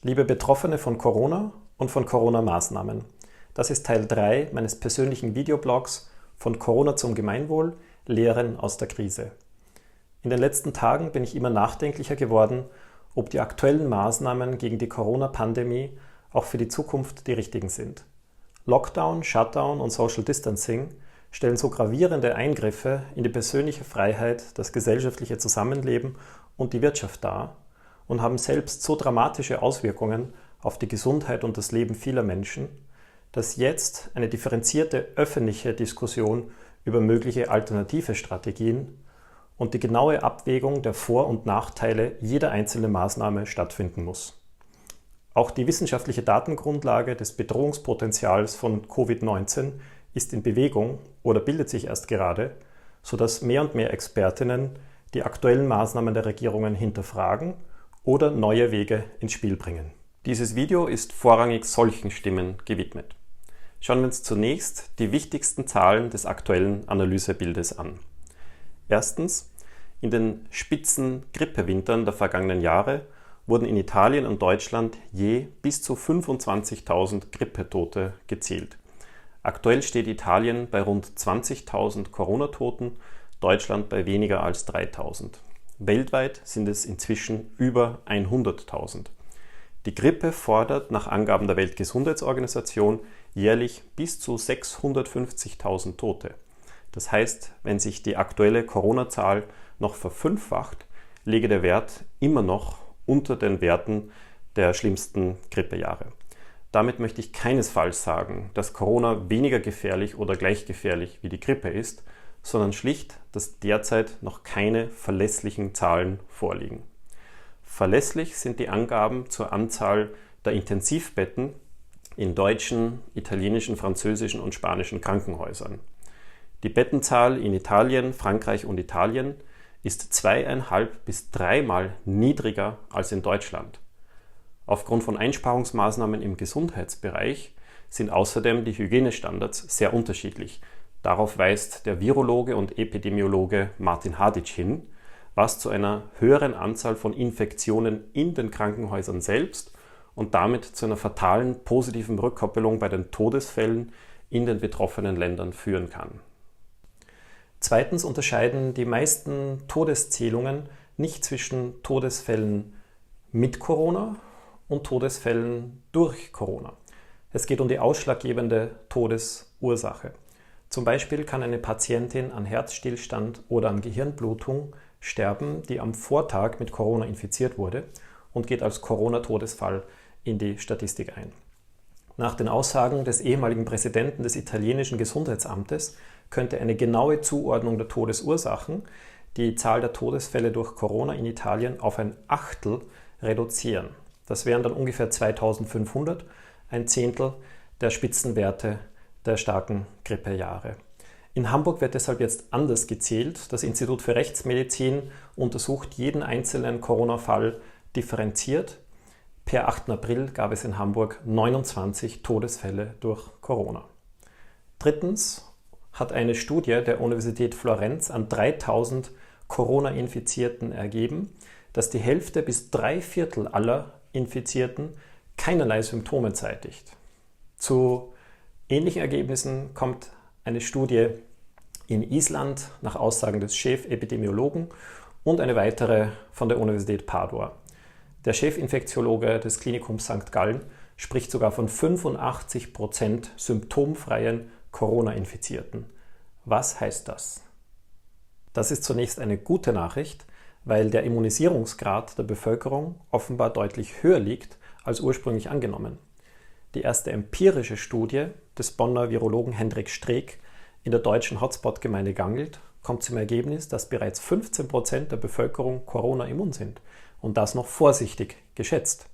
Liebe Betroffene von Corona und von Corona-Maßnahmen, das ist Teil 3 meines persönlichen Videoblogs von Corona zum Gemeinwohl, Lehren aus der Krise. In den letzten Tagen bin ich immer nachdenklicher geworden, ob die aktuellen Maßnahmen gegen die Corona-Pandemie auch für die Zukunft die richtigen sind. Lockdown, Shutdown und Social Distancing stellen so gravierende Eingriffe in die persönliche Freiheit, das gesellschaftliche Zusammenleben und die Wirtschaft dar und haben selbst so dramatische Auswirkungen auf die Gesundheit und das Leben vieler Menschen, dass jetzt eine differenzierte öffentliche Diskussion über mögliche alternative Strategien und die genaue Abwägung der Vor- und Nachteile jeder einzelnen Maßnahme stattfinden muss. Auch die wissenschaftliche Datengrundlage des Bedrohungspotenzials von Covid-19 ist in Bewegung oder bildet sich erst gerade, sodass mehr und mehr Expertinnen die aktuellen Maßnahmen der Regierungen hinterfragen oder neue Wege ins Spiel bringen. Dieses Video ist vorrangig solchen Stimmen gewidmet. Schauen wir uns zunächst die wichtigsten Zahlen des aktuellen Analysebildes an. Erstens, in den spitzen Grippewintern der vergangenen Jahre wurden in Italien und Deutschland je bis zu 25.000 Grippetote gezählt. Aktuell steht Italien bei rund 20.000 Corona-Toten, Deutschland bei weniger als 3.000. Weltweit sind es inzwischen über 100.000. Die Grippe fordert nach Angaben der Weltgesundheitsorganisation jährlich bis zu 650.000 Tote. Das heißt, wenn sich die aktuelle Corona-Zahl noch verfünffacht, läge der Wert immer noch unter den Werten der schlimmsten Grippejahre. Damit möchte ich keinesfalls sagen, dass Corona weniger gefährlich oder gleich gefährlich wie die Grippe ist, sondern schlicht, dass derzeit noch keine verlässlichen Zahlen vorliegen. Verlässlich sind die Angaben zur Anzahl der Intensivbetten in deutschen, italienischen, französischen und spanischen Krankenhäusern. Die Bettenzahl in Italien, Frankreich und Italien ist 2,5 bis 3-mal niedriger als in Deutschland. Aufgrund von Einsparungsmaßnahmen im Gesundheitsbereich sind außerdem die Hygienestandards sehr unterschiedlich. Darauf weist der Virologe und Epidemiologe Martin Hadic hin, was zu einer höheren Anzahl von Infektionen in den Krankenhäusern selbst und damit zu einer fatalen positiven Rückkoppelung bei den Todesfällen in den betroffenen Ländern führen kann. Zweitens unterscheiden die meisten Todeszählungen nicht zwischen Todesfällen mit Corona und Todesfällen durch Corona. Es geht um die ausschlaggebende Todesursache. Zum Beispiel kann eine Patientin an Herzstillstand oder an Gehirnblutung sterben, die am Vortag mit Corona infiziert wurde und geht als Corona-Todesfall in die Statistik ein. Nach den Aussagen des ehemaligen Präsidenten des italienischen Gesundheitsamtes könnte eine genaue Zuordnung der Todesursachen die Zahl der Todesfälle durch Corona in Italien auf 1/8 reduzieren. Das wären dann ungefähr 2500, ein Zehntel der Spitzenwerte der starken Grippejahre. In Hamburg wird deshalb jetzt anders gezählt. Das Institut für Rechtsmedizin untersucht jeden einzelnen Corona-Fall differenziert. Per 8. April gab es in Hamburg 29 Todesfälle durch Corona. Drittens hat eine Studie der Universität Florenz an 3000 Corona-Infizierten ergeben, dass die Hälfte bis 3/4 aller Infizierten keinerlei Symptome zeitigt. Zu ähnlichen Ergebnissen kommt eine Studie in Island nach Aussagen des Chefepidemiologen und eine weitere von der Universität Padua. Der Chefinfektiologe des Klinikums St. Gallen spricht sogar von 85% symptomfreien Corona-Infizierten. Was heißt das? Das ist zunächst eine gute Nachricht, weil der Immunisierungsgrad der Bevölkerung offenbar deutlich höher liegt als ursprünglich angenommen. Die erste empirische Studie des Bonner Virologen Hendrik Streeck in der deutschen Hotspot-Gemeinde Gangelt kommt zum Ergebnis, dass bereits 15% der Bevölkerung Corona-immun sind und das noch vorsichtig geschätzt.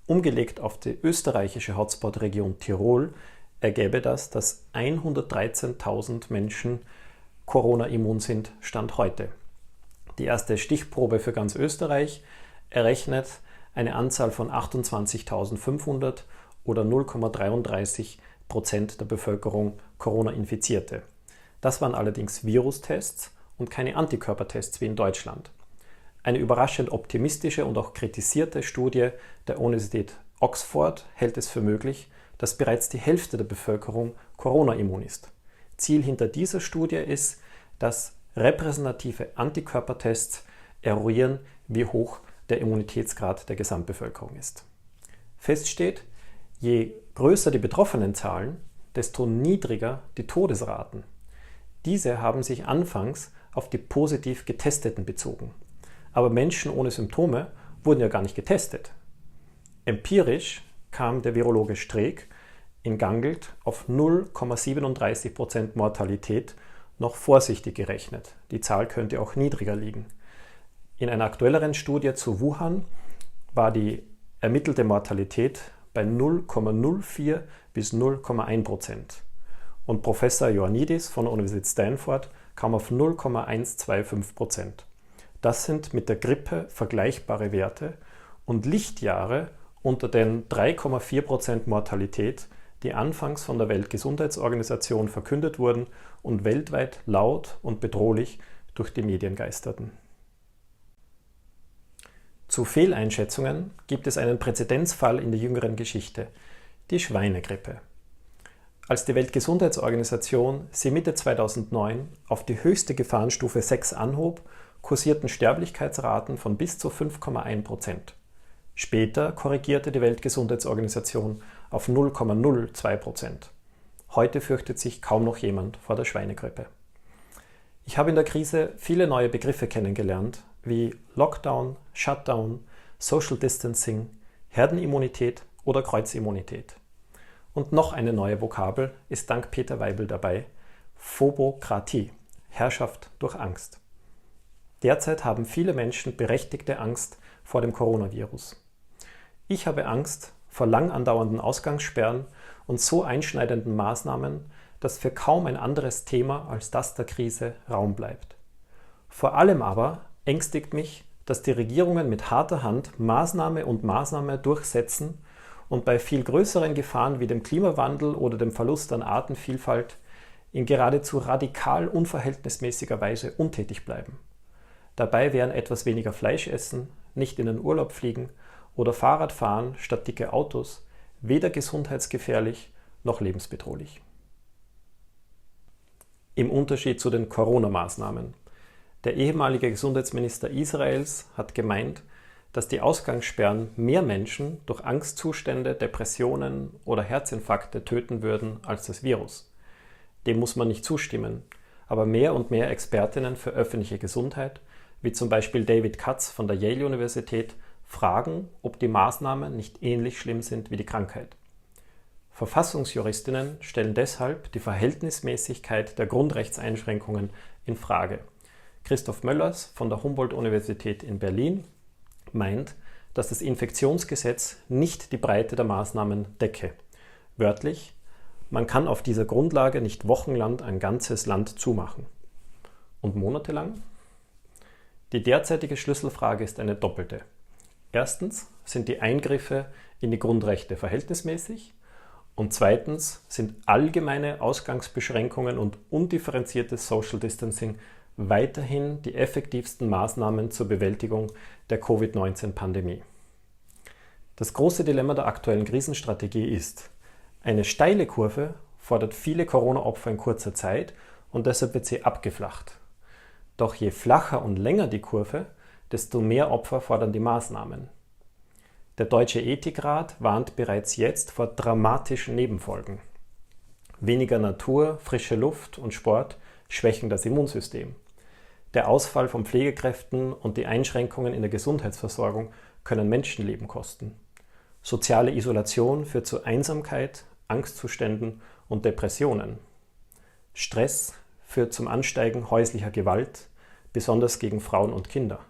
Umgelegt auf die österreichische Hotspot-Region Tirol ergäbe das, dass 113.000 Menschen Corona-immun sind, Stand heute. Die erste Stichprobe für ganz Österreich errechnet eine Anzahl von 28.500 oder 0,33% der Bevölkerung Corona-Infizierte. Das waren allerdings Virustests und keine Antikörpertests wie in Deutschland. Eine überraschend optimistische und auch kritisierte Studie der Universität Oxford hält es für möglich, dass bereits die Hälfte der Bevölkerung Corona-immun ist. Ziel hinter dieser Studie ist, dass repräsentative Antikörpertests eruieren, wie hoch der Immunitätsgrad der Gesamtbevölkerung ist. Fest steht, je größer die betroffenen Zahlen, desto niedriger die Todesraten. Diese haben sich anfangs auf die positiv Getesteten bezogen. Aber Menschen ohne Symptome wurden ja gar nicht getestet. Empirisch kam der Virologe Streeck in Gangelt auf 0,37% Mortalität, noch vorsichtig gerechnet. Die Zahl könnte auch niedriger liegen. In einer aktuelleren Studie zu Wuhan war die ermittelte Mortalität bei 0,04 bis 0,1%. Und Professor Ioannidis von der Universität Stanford kam auf 0,125%. Das sind mit der Grippe vergleichbare Werte und Lichtjahre unter den 3,4% Mortalität, die anfangs von der Weltgesundheitsorganisation verkündet wurden und weltweit laut und bedrohlich durch die Medien geisterten. Zu Fehleinschätzungen gibt es einen Präzedenzfall in der jüngeren Geschichte, die Schweinegrippe. Als die Weltgesundheitsorganisation sie Mitte 2009 auf die höchste Gefahrenstufe 6 anhob, kursierten Sterblichkeitsraten von bis zu 5,1%. Später korrigierte die Weltgesundheitsorganisation auf 0,02%. Heute fürchtet sich kaum noch jemand vor der Schweinegrippe. Ich habe in der Krise viele neue Begriffe kennengelernt, wie Lockdown, Shutdown, Social Distancing, Herdenimmunität oder Kreuzimmunität. Und noch eine neue Vokabel ist dank Peter Weibel dabei: Phobokratie, Herrschaft durch Angst. Derzeit haben viele Menschen berechtigte Angst vor dem Coronavirus. Ich habe Angst vor lang andauernden Ausgangssperren und so einschneidenden Maßnahmen, dass für kaum ein anderes Thema als das der Krise Raum bleibt. Vor allem aber ängstigt mich, dass die Regierungen mit harter Hand Maßnahme um Maßnahme durchsetzen und bei viel größeren Gefahren wie dem Klimawandel oder dem Verlust an Artenvielfalt in geradezu radikal unverhältnismäßiger Weise untätig bleiben. Dabei wären etwas weniger Fleisch essen, nicht in den Urlaub fliegen oder Fahrrad fahren statt dicke Autos weder gesundheitsgefährlich noch lebensbedrohlich. Im Unterschied zu den Corona-Maßnahmen. Der ehemalige Gesundheitsminister Israels hat gemeint, dass die Ausgangssperren mehr Menschen durch Angstzustände, Depressionen oder Herzinfarkte töten würden als das Virus. Dem muss man nicht zustimmen, aber mehr und mehr Expertinnen für öffentliche Gesundheit, wie zum Beispiel David Katz von der Yale-Universität, fragen, ob die Maßnahmen nicht ähnlich schlimm sind wie die Krankheit. Verfassungsjuristinnen stellen deshalb die Verhältnismäßigkeit der Grundrechtseinschränkungen in Frage. Christoph Möllers von der Humboldt-Universität in Berlin meint, dass das Infektionsgesetz nicht die Breite der Maßnahmen decke. Wörtlich: Man kann auf dieser Grundlage nicht wochenlang ein ganzes Land zumachen. Und monatelang? Die derzeitige Schlüsselfrage ist eine doppelte. Erstens, sind die Eingriffe in die Grundrechte verhältnismäßig? Und zweitens, sind allgemeine Ausgangsbeschränkungen und undifferenziertes Social Distancing weiterhin die effektivsten Maßnahmen zur Bewältigung der Covid-19-Pandemie? Das große Dilemma der aktuellen Krisenstrategie ist: Eine steile Kurve fordert viele Corona-Opfer in kurzer Zeit und deshalb wird sie abgeflacht. Doch je flacher und länger die Kurve, desto mehr Opfer fordern die Maßnahmen. Der Deutsche Ethikrat warnt bereits jetzt vor dramatischen Nebenfolgen. Weniger Natur, frische Luft und Sport schwächen das Immunsystem. Der Ausfall von Pflegekräften und die Einschränkungen in der Gesundheitsversorgung können Menschenleben kosten. Soziale Isolation führt zu Einsamkeit, Angstzuständen und Depressionen. Stress führt zum Ansteigen häuslicher Gewalt, besonders gegen Frauen und Kinder.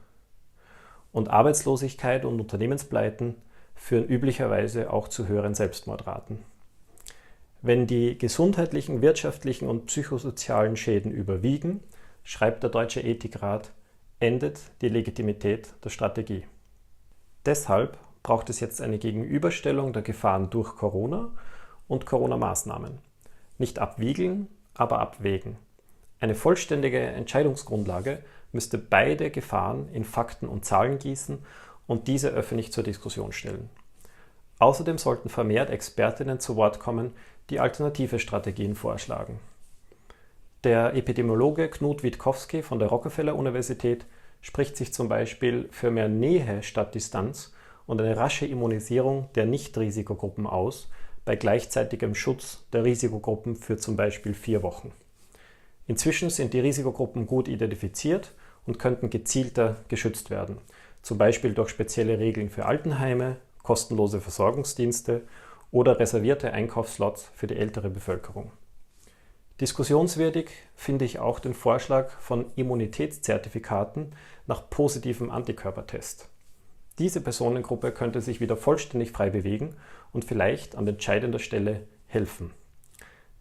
Und Arbeitslosigkeit und Unternehmenspleiten führen üblicherweise auch zu höheren Selbstmordraten. Wenn die gesundheitlichen, wirtschaftlichen und psychosozialen Schäden überwiegen, schreibt der Deutsche Ethikrat, endet die Legitimität der Strategie. Deshalb braucht es jetzt eine Gegenüberstellung der Gefahren durch Corona und Corona-Maßnahmen. Nicht abwiegeln, aber abwägen. Eine vollständige Entscheidungsgrundlage müsste beide Gefahren in Fakten und Zahlen gießen und diese öffentlich zur Diskussion stellen. Außerdem sollten vermehrt Expertinnen zu Wort kommen, die alternative Strategien vorschlagen. Der Epidemiologe Knut Wittkowski von der Rockefeller-Universität spricht sich zum Beispiel für mehr Nähe statt Distanz und eine rasche Immunisierung der Nicht-Risikogruppen aus, bei gleichzeitigem Schutz der Risikogruppen für zum Beispiel 4 Wochen. Inzwischen sind die Risikogruppen gut identifiziert und könnten gezielter geschützt werden, zum Beispiel durch spezielle Regeln für Altenheime, kostenlose Versorgungsdienste oder reservierte Einkaufslots für die ältere Bevölkerung. Diskussionswürdig finde ich auch den Vorschlag von Immunitätszertifikaten nach positivem Antikörpertest. Diese Personengruppe könnte sich wieder vollständig frei bewegen und vielleicht an entscheidender Stelle helfen.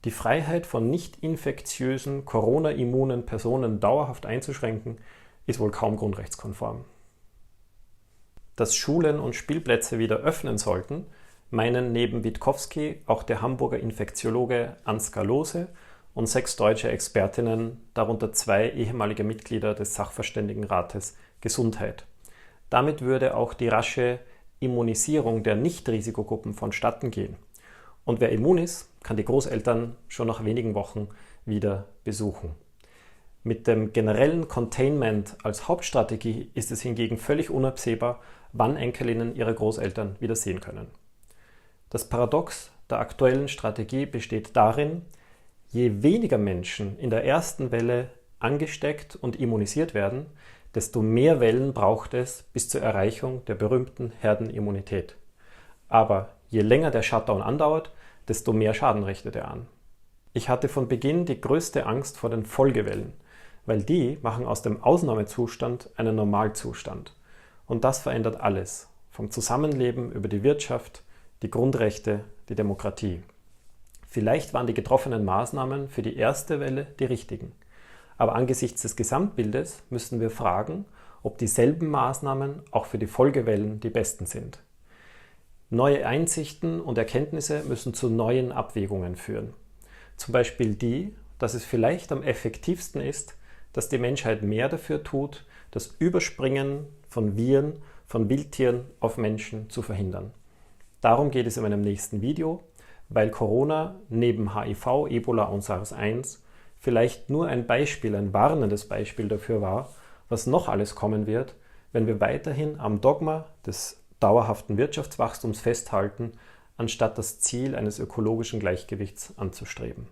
Die Freiheit von nicht infektiösen, Corona-immunen Personen dauerhaft einzuschränken, ist wohl kaum grundrechtskonform. Dass Schulen und Spielplätze wieder öffnen sollten, meinen neben Wittkowski auch der Hamburger Infektiologe Ansgar Lohse und 6 deutsche Expertinnen, darunter 2 ehemalige Mitglieder des Sachverständigenrates Gesundheit. Damit würde auch die rasche Immunisierung der Nicht-Risikogruppen vonstatten gehen. Und wer immun ist, kann die Großeltern schon nach wenigen Wochen wieder besuchen. Mit dem generellen Containment als Hauptstrategie ist es hingegen völlig unabsehbar, wann Enkelinnen ihre Großeltern wieder sehen können. Das Paradox der aktuellen Strategie besteht darin, je weniger Menschen in der ersten Welle angesteckt und immunisiert werden, desto mehr Wellen braucht es bis zur Erreichung der berühmten Herdenimmunität. Aber je länger der Shutdown andauert, desto mehr Schaden richtet er an. Ich hatte von Beginn die größte Angst vor den Folgewellen, weil die machen aus dem Ausnahmezustand einen Normalzustand. Und das verändert alles, vom Zusammenleben über die Wirtschaft, die Grundrechte, die Demokratie. Vielleicht waren die getroffenen Maßnahmen für die erste Welle die richtigen. Aber angesichts des Gesamtbildes müssen wir fragen, ob dieselben Maßnahmen auch für die Folgewellen die besten sind. Neue Einsichten und Erkenntnisse müssen zu neuen Abwägungen führen. Zum Beispiel die, dass es vielleicht am effektivsten ist, dass die Menschheit mehr dafür tut, das Überspringen von Viren, von Wildtieren auf Menschen zu verhindern. Darum geht es in meinem nächsten Video, weil Corona neben HIV, Ebola und SARS-1 vielleicht nur ein warnendes Beispiel dafür war, was noch alles kommen wird, wenn wir weiterhin am Dogma des dauerhaften Wirtschaftswachstums festhalten, anstatt das Ziel eines ökologischen Gleichgewichts anzustreben.